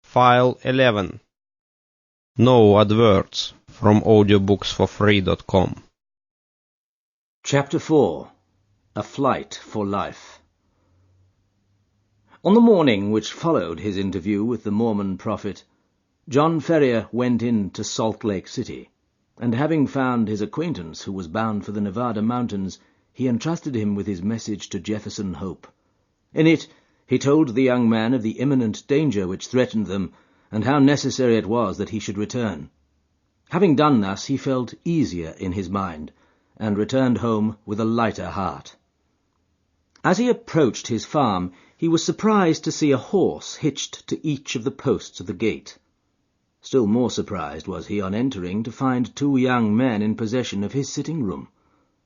File 11. No adverts from audiobooksforfree.com. Chapter 4. A Flight for Life. On the morning which followed his interview with the Mormon prophet, John Ferrier went into Salt Lake City, and having found his acquaintance who was bound for the Nevada mountains, he entrusted him with his message to Jefferson Hope. In it he told the young man of the imminent danger which threatened them, and how necessary it was that he should return. Having done thus, he felt easier in his mind, and returned home with a lighter heart. As he approached his farm, he was surprised to see a horse hitched to each of the posts of the gate. Still more surprised was he on entering to find two young men in possession of his sitting-room.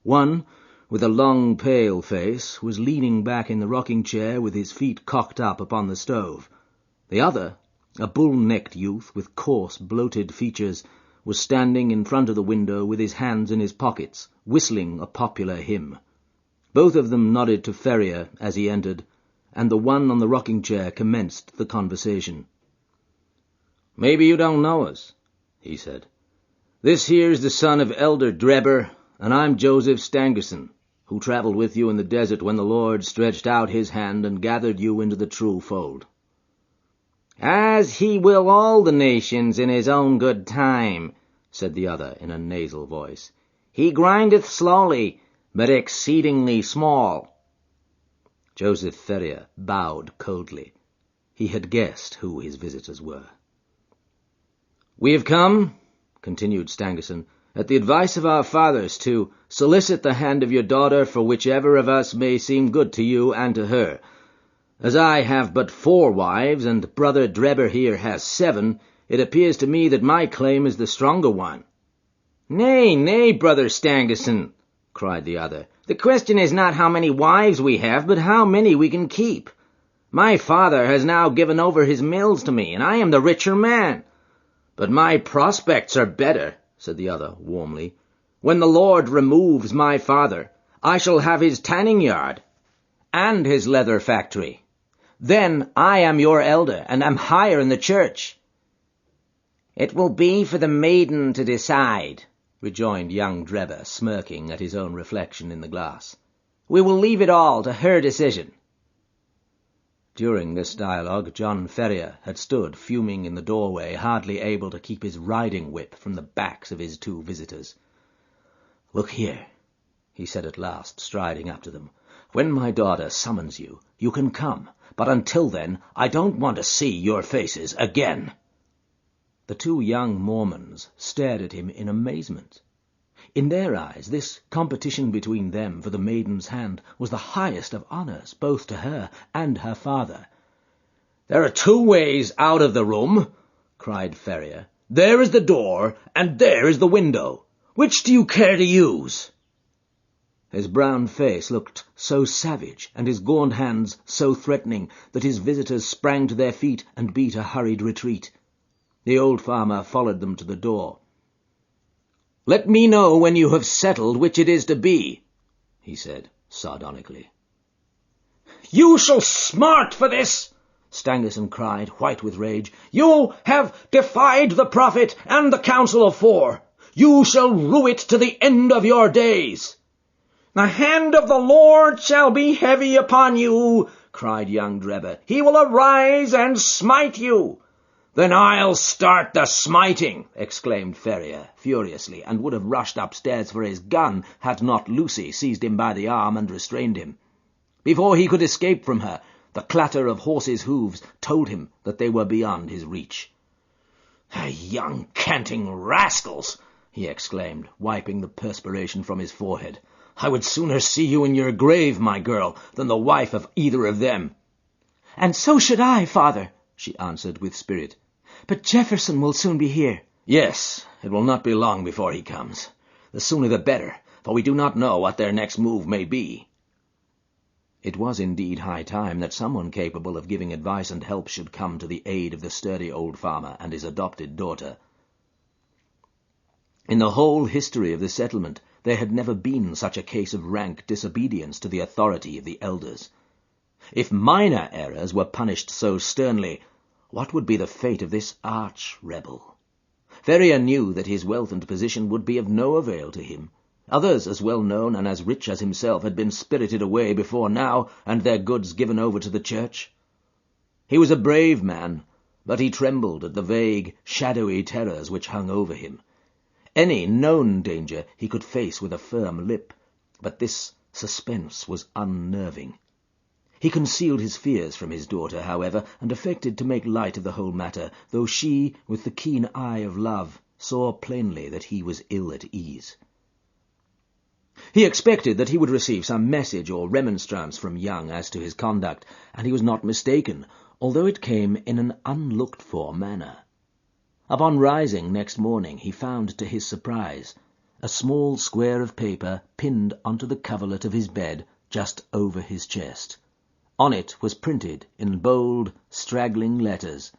One, with a long, pale face, was leaning back in the rocking-chair with his feet cocked up upon the stove. The other, a bull-necked youth with coarse, bloated features, was standing in front of the window with his hands in his pockets, whistling a popular hymn. Both of them nodded to Ferrier as he entered, and the one on the rocking-chair commenced the conversation. "Maybe you don't know us," he said. "This here's the son of Elder Drebber, and I'm Joseph Stangerson, who traveled with you in the desert when the Lord stretched out his hand and gathered you into the true fold." "As he will all the nations in his own good time," said the other in a nasal voice. "He grindeth slowly, but exceedingly small." Joseph Ferrier bowed coldly. He had guessed who his visitors were. "We have come," continued Stangerson, "at the advice of our fathers, to solicit the hand of your daughter for whichever of us may seem good to you and to her. As I have but 4 wives, and brother Drebber here has 7, it appears to me that my claim is the stronger one." "Nay, nay, brother Stangerson," cried the other. "The question is not how many wives we have, but how many we can keep. My father has now given over his mills to me, and I am the richer man. But my prospects are better," said the other warmly. "When the Lord removes my father, I shall have his tanning yard and his leather factory. Then I am your elder, and am higher in the church." "It will be for the maiden to decide," rejoined young Drebber, smirking at his own reflection in the glass. "We will leave it all to her decision." During this dialogue, John Ferrier had stood fuming in the doorway, hardly able to keep his riding-whip from the backs of his 2 visitors. "Look here," he said at last, striding up to them. "When my daughter summons you, you can come, but until then I don't want to see your faces again." The 2 young Mormons stared at him in amazement. In their eyes, this competition between them for the maiden's hand was the highest of honors, both to her and her father. "There are 2 ways out of the room," cried Ferrier. "There is the door, and there is the window. Which do you care to use?" His brown face looked so savage, and his gaunt hands so threatening, that his visitors sprang to their feet and beat a hurried retreat. The old farmer followed them to the door. "Let me know when you have settled which it is to be," he said sardonically. "You shall smart for this!" Stangerson cried, white with rage. "You have defied the prophet and the council of 4. You shall rue it to the end of your days." "The hand of the Lord shall be heavy upon you," cried young Drebber. "He will arise and smite you." "Then I'll start the smiting," exclaimed Ferrier furiously, and would have rushed upstairs for his gun had not Lucy seized him by the arm and restrained him. Before he could escape from her, the clatter of horses' hooves told him that they were beyond his reach. "Young canting rascals!" he exclaimed, wiping the perspiration from his forehead. "I would sooner see you in your grave, my girl, than the wife of either of them." "And so should I, father," she answered with spirit. "But Jefferson will soon be here." "Yes, it will not be long before he comes. The sooner the better, for we do not know what their next move may be." It was indeed high time that someone capable of giving advice and help should come to the aid of the sturdy old farmer and his adopted daughter. In the whole history of the settlement, there had never been such a case of rank disobedience to the authority of the elders. If minor errors were punished so sternly, What would be the fate of this arch-rebel? Ferrier knew that his wealth and position would be of no avail to him. Others as well known and as rich as himself had been spirited away before now, and their goods given over to the church. He was a brave man, but he trembled at the vague, shadowy terrors which hung over him. Any known danger he could face with a firm lip, but this suspense was unnerving. He concealed his fears from his daughter, however, and affected to make light of the whole matter, though she, with the keen eye of love, saw plainly that he was ill at ease. He expected that he would receive some message or remonstrance from Young as to his conduct, and he was not mistaken, although it came in an unlooked-for manner. Upon rising next morning he found, to his surprise, a small square of paper pinned onto the coverlet of his bed just over his chest. On it was printed in bold, straggling letters,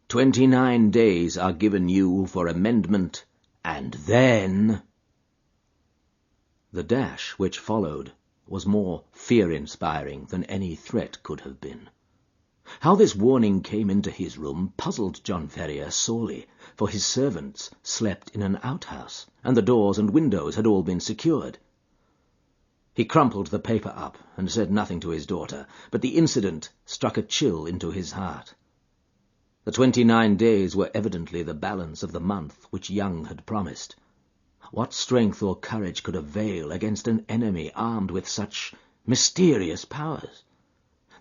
29 days are given you for amendment, and then... The dash which followed was more fear-inspiring than any threat could have been. How this warning came into his room puzzled John Ferrier sorely, for his servants slept in an outhouse, and the doors and windows had all been secured. He crumpled the paper up and said nothing to his daughter, but the incident struck a chill into his heart. The 29 days were evidently the balance of the month which Young had promised. What strength or courage could avail against an enemy armed with such mysterious powers?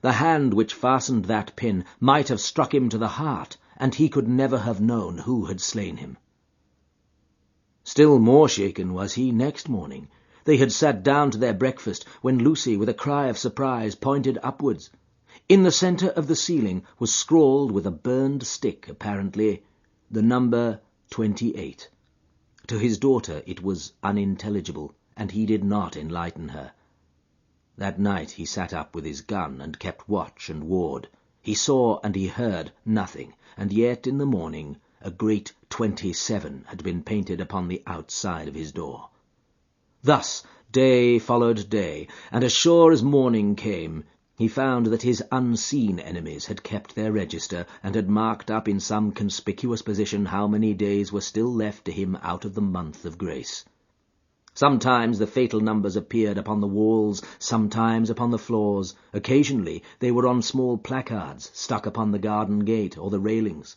The hand which fastened that pin might have struck him to the heart, and he could never have known who had slain him. Still more shaken was he next morning. They had sat down to their breakfast when Lucy, with a cry of surprise, pointed upwards. In the centre of the ceiling was scrawled with a burned stick, apparently, the number 28. To his daughter it was unintelligible, and he did not enlighten her. That night he sat up with his gun and kept watch and ward. He saw and he heard nothing, and yet in the morning a great 27 had been painted upon the outside of his door. Thus day followed day, and as sure as morning came, he found that his unseen enemies had kept their register and had marked up in some conspicuous position how many days were still left to him out of the month of grace. Sometimes the fatal numbers appeared upon the walls, sometimes upon the floors. Occasionally they were on small placards stuck upon the garden gate or the railings.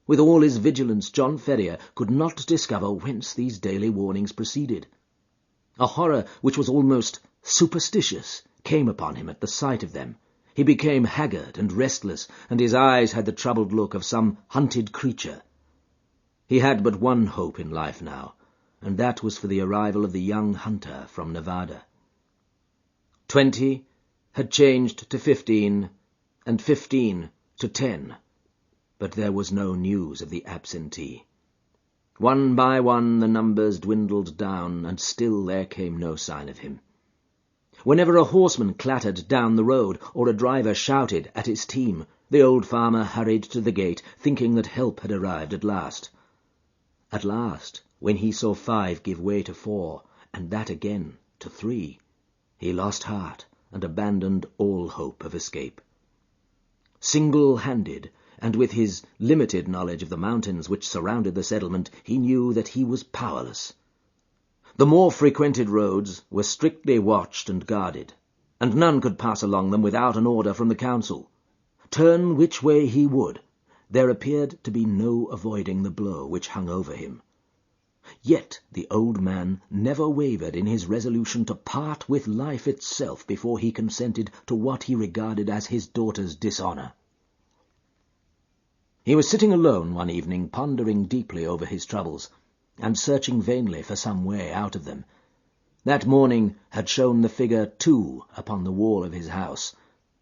With all his vigilance, John Ferrier could not discover whence these daily warnings proceeded. A horror which was almost superstitious came upon him at the sight of them. He became haggard and restless, and his eyes had the troubled look of some hunted creature. He had but one hope in life now, and that was for the arrival of the young hunter from Nevada. 20 had changed to 15, and 15 to 10, but there was no news of the absentee. One by one the numbers dwindled down, and still there came no sign of him. Whenever a horseman clattered down the road, or a driver shouted at his team, the old farmer hurried to the gate, thinking that help had arrived at last. At last, when he saw 5 give way to 4, and that again to 3, he lost heart and abandoned all hope of escape. Single-handed, and with his limited knowledge of the mountains which surrounded the settlement, he knew that he was powerless. The more frequented roads were strictly watched and guarded, and none could pass along them without an order from the council. Turn which way he would, there appeared to be no avoiding the blow which hung over him. Yet the old man never wavered in his resolution to part with life itself before he consented to what he regarded as his daughter's dishonour. He was sitting alone one evening, pondering deeply over his troubles, and searching vainly for some way out of them. That morning had shown the figure 2 upon the wall of his house,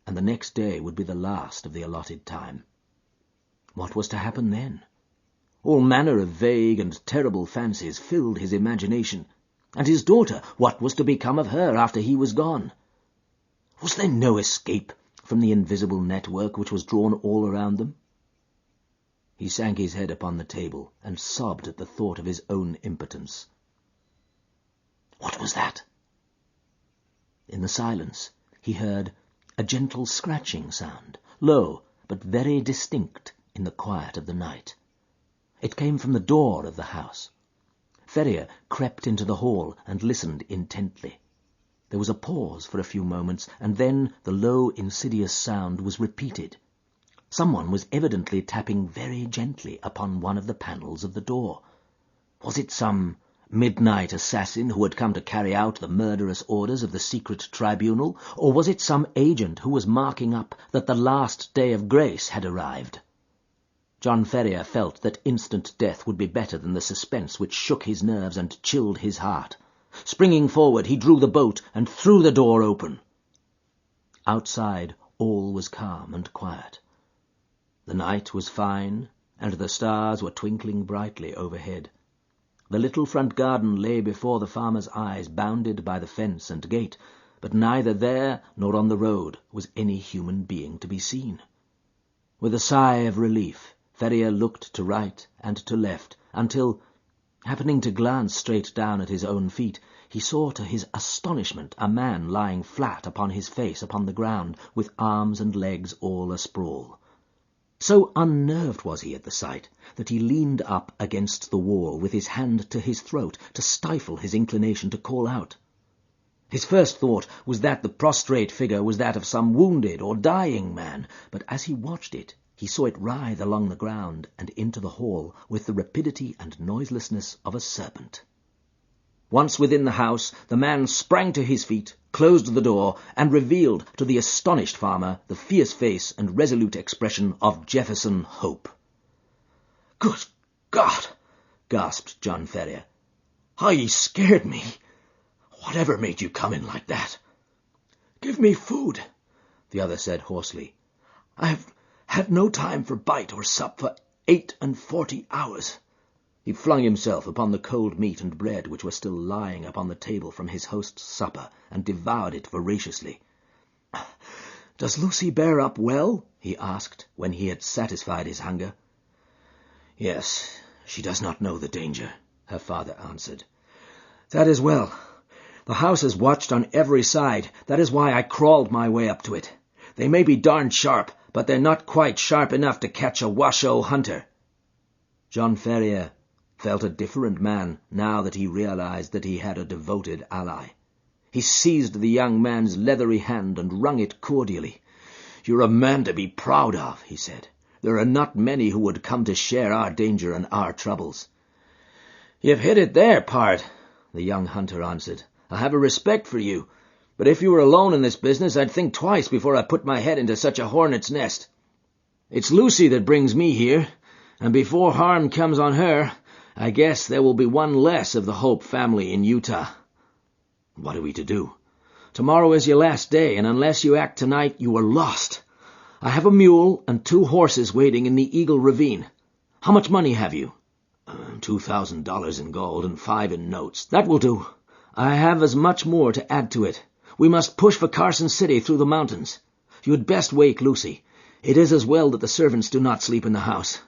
and the next day would be the last of the allotted time. What was to happen then? All manner of vague and terrible fancies filled his imagination. And his daughter, what was to become of her after he was gone? Was there no escape from the invisible network which was drawn all around them? He sank his head upon the table and sobbed at the thought of his own impotence. What was that? In the silence he heard a gentle scratching sound, low, but very distinct in the quiet of the night. It came from the door of the house. Ferrier crept into the hall and listened intently. There was a pause for a few moments, and then the low, insidious sound was repeated. Someone was evidently tapping very gently upon one of the panels of the door. Was it some midnight assassin who had come to carry out the murderous orders of the secret tribunal, or was it some agent who was marking up that the last day of grace had arrived? John Ferrier felt that instant death would be better than the suspense which shook his nerves and chilled his heart. Springing forward, he drew the bolt and threw the door open. Outside, all was calm and quiet. The night was fine, and the stars were twinkling brightly overhead. The little front garden lay before the farmer's eyes, bounded by the fence and gate, but neither there nor on the road was any human being to be seen. With a sigh of relief, Ferrier looked to right and to left, until, happening to glance straight down at his own feet, he saw to his astonishment a man lying flat upon his face upon the ground, with arms and legs all asprawl. So unnerved was he at the sight that he leaned up against the wall with his hand to his throat to stifle his inclination to call out. His first thought was that the prostrate figure was that of some wounded or dying man, but as he watched it, he saw it writhe along the ground and into the hall with the rapidity and noiselessness of a serpent. Once within the house, the man sprang to his feet, closed the door, and revealed to the astonished farmer the fierce face and resolute expression of Jefferson Hope. "Good God!" gasped John Ferrier. "How ye scared me! Whatever made you come in like that?" "Give me food," the other said hoarsely. "I have had no time for bite or sup for 48 hours. He flung himself upon the cold meat and bread which were still lying upon the table from his host's supper, and devoured it voraciously. "Does Lucy bear up well?" he asked, when he had satisfied his hunger. "Yes, she does not know the danger," her father answered. "That is well. The house is watched on every side. That is why I crawled my way up to it. They may be darned sharp, but they're not quite sharp enough to catch a Washoe hunter." John Ferrier felt a different man now that he realized that he had a devoted ally. He seized the young man's leathery hand and wrung it cordially. "You're a man to be proud of," he said. "There are not many who would come to share our danger and our troubles." "You've hit it there, pard," the young hunter answered. "I have a respect for you, but if you were alone in this business, I'd think twice before I put my head into such a hornet's nest. It's Lucy that brings me here, and before harm comes on her, I guess there will be one less of the Hope family in Utah." "What are we to do?" "Tomorrow is your last day, and unless you act tonight, you are lost. I have a mule and 2 horses waiting in the Eagle Ravine. How much money have you?" $2,000 in gold and 5 in notes. "That will do. I have as much more to add to it. We must push for Carson City through the mountains. You had best wake Lucy. It is as well that the servants do not sleep in the house."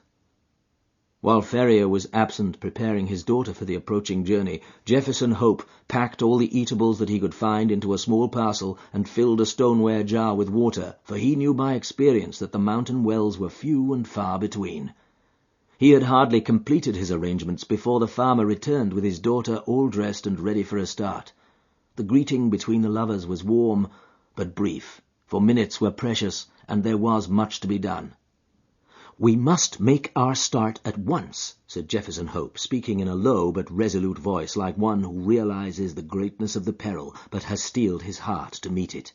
While Ferrier was absent preparing his daughter for the approaching journey, Jefferson Hope packed all the eatables that he could find into a small parcel and filled a stoneware jar with water, for he knew by experience that the mountain wells were few and far between. He had hardly completed his arrangements before the farmer returned with his daughter all dressed and ready for a start. The greeting between the lovers was warm but brief, for minutes were precious and there was much to be done. "We must make our start at once," said Jefferson Hope, speaking in a low but resolute voice, like one who realizes the greatness of the peril, but has steeled his heart to meet it.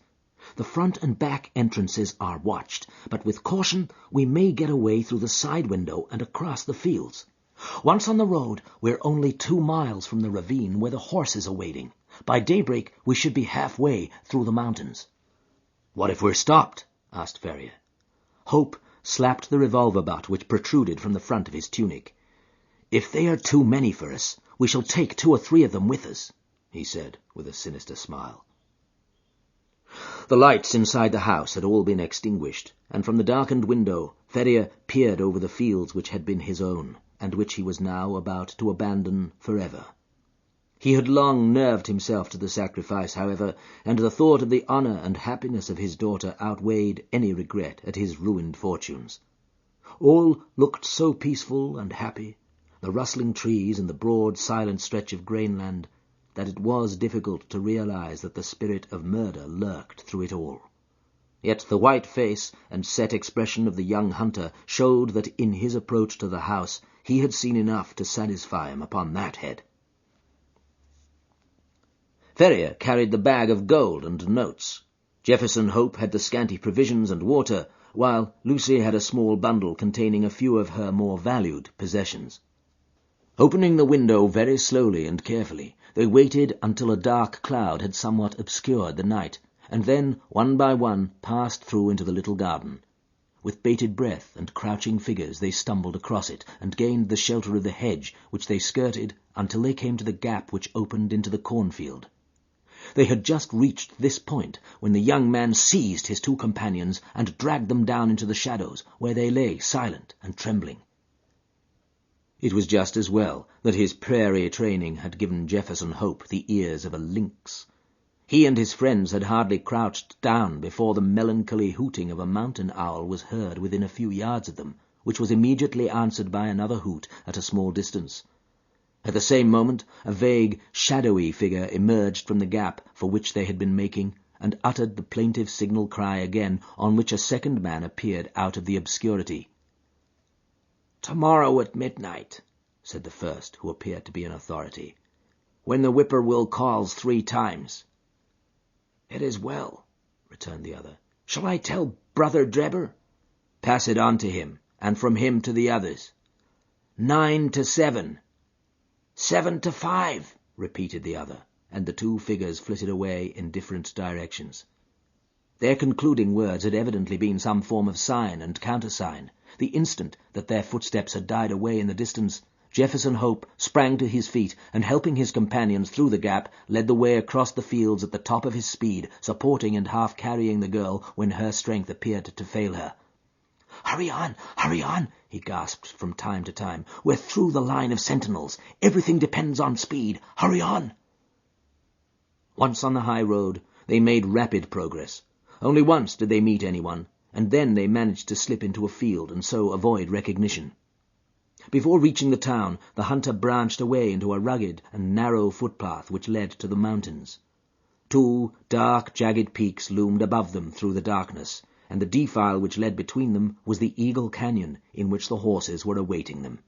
"The front and back entrances are watched, but with caution we may get away through the side window and across the fields. Once on the road, we're only 2 miles from the ravine where the horses are waiting. By daybreak we should be halfway through the mountains." "What if we're stopped?" asked Ferrier. Hope slapped the revolver butt which protruded from the front of his tunic. "If they are too many for us, we shall take 2 or 3 of them with us," he said with a sinister smile. The lights inside the house had all been extinguished, and from the darkened window Ferrier peered over the fields which had been his own, and which he was now about to abandon forever. He had long nerved himself to the sacrifice, however, and the thought of the honour and happiness of his daughter outweighed any regret at his ruined fortunes. All looked so peaceful and happy, the rustling trees and the broad, silent stretch of grainland, that it was difficult to realize that the spirit of murder lurked through it all. Yet the white face and set expression of the young hunter showed that in his approach to the house he had seen enough to satisfy him upon that head. Ferrier carried the bag of gold and notes. Jefferson Hope had the scanty provisions and water, while Lucy had a small bundle containing a few of her more valued possessions. Opening the window very slowly and carefully, they waited until a dark cloud had somewhat obscured the night, and then, one by one, passed through into the little garden. With bated breath and crouching figures they stumbled across it, and gained the shelter of the hedge, which they skirted until they came to the gap which opened into the cornfield. They had just reached this point when the young man seized his two companions and dragged them down into the shadows, where they lay silent and trembling. It was just as well that his prairie training had given Jefferson Hope the ears of a lynx. He and his friends had hardly crouched down before the melancholy hooting of a mountain owl was heard within a few yards of them, which was immediately answered by another hoot at a small distance. At the same moment, a vague, shadowy figure emerged from the gap for which they had been making, and uttered the plaintive signal cry again, on which a second man appeared out of the obscurity. "Tomorrow at midnight," said the first, who appeared to be an authority, "when the whippoorwill calls 3 times. "It is well," returned the other. "Shall I tell Brother Drebber?" "Pass it on to him, and from him to the others." 9 to 7. 7 to 5, repeated the other, and the two figures flitted away in different directions. Their concluding words had evidently been some form of sign and countersign. The instant that their footsteps had died away in the distance, Jefferson Hope sprang to his feet, and helping his companions through the gap, led the way across the fields at the top of his speed, supporting and half carrying the girl when her strength appeared to fail her. Hurry on, he gasped from time to time. "We're through the line of sentinels. Everything depends on speed. Hurry on!" Once on the high road, they made rapid progress. Only once did they meet anyone, and then they managed to slip into a field and so avoid recognition. Before reaching the town, the hunter branched away into a rugged and narrow footpath which led to the mountains. 2 dark, jagged peaks loomed above them through the darkness, and the defile which led between them was the Eagle Canyon in which the horses were awaiting them.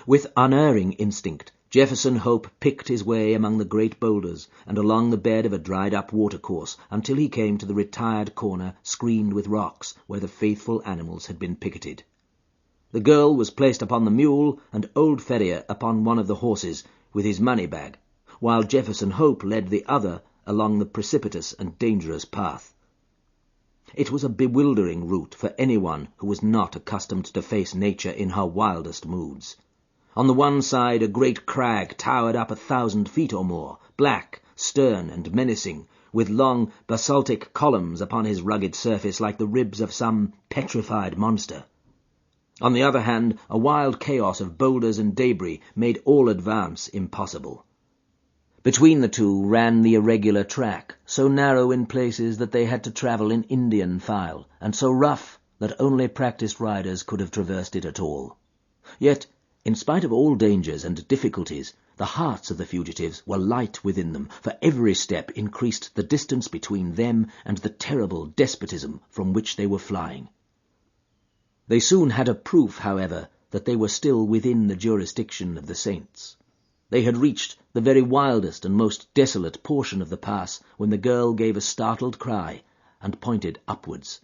With unerring instinct, Jefferson Hope picked his way among the great boulders and along the bed of a dried-up watercourse until he came to the retired corner screened with rocks where the faithful animals had been picketed. The girl was placed upon the mule and old Ferrier upon one of the horses with his money-bag, while Jefferson Hope led the other along the precipitous and dangerous path. It was a bewildering route for anyone who was not accustomed to face nature in her wildest moods. On the one side a great crag towered up 1,000 feet or more, black, stern, and menacing, with long basaltic columns upon his rugged surface like the ribs of some petrified monster. On the other hand, a wild chaos of boulders and debris made all advance impossible. Between the two ran the irregular track, so narrow in places that they had to travel in Indian file, and so rough that only practised riders could have traversed it at all. Yet, in spite of all dangers and difficulties, the hearts of the fugitives were light within them, for every step increased the distance between them and the terrible despotism from which they were flying. They soon had a proof, however, that they were still within the jurisdiction of the saints. They had reached the very wildest and most desolate portion of the pass when the girl gave a startled cry and pointed upwards.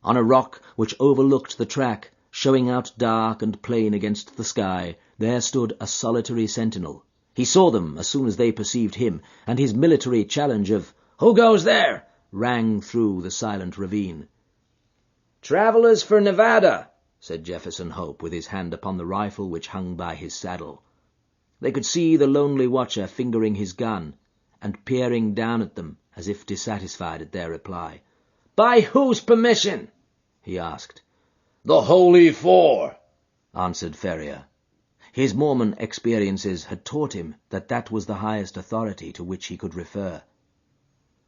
On a rock which overlooked the track, showing out dark and plain against the sky, there stood a solitary sentinel. He saw them as soon as they perceived him, and his military challenge of "Who goes there?" rang through the silent ravine. "Travelers for Nevada," said Jefferson Hope, with his hand upon the rifle which hung by his saddle. They could see the lonely watcher fingering his gun, and peering down at them as if dissatisfied at their reply. "By whose permission?" he asked. "The Holy Four," answered Ferrier. His Mormon experiences had taught him that that was the highest authority to which he could refer.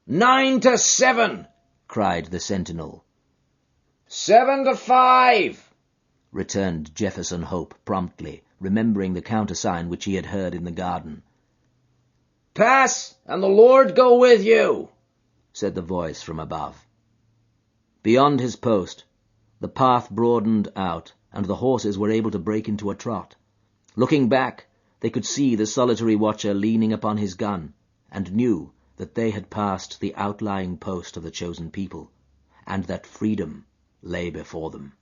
9 to 7, cried the sentinel. 7 to 5, returned Jefferson Hope promptly, remembering the countersign which he had heard in the garden. pass, and the Lord go with you, said the voice from above. Beyond his post, the path broadened out, and the horses were able to break into a trot. Looking back, they could see the solitary watcher leaning upon his gun, and knew that they had passed the outlying post of the chosen people, and that freedom lay before them.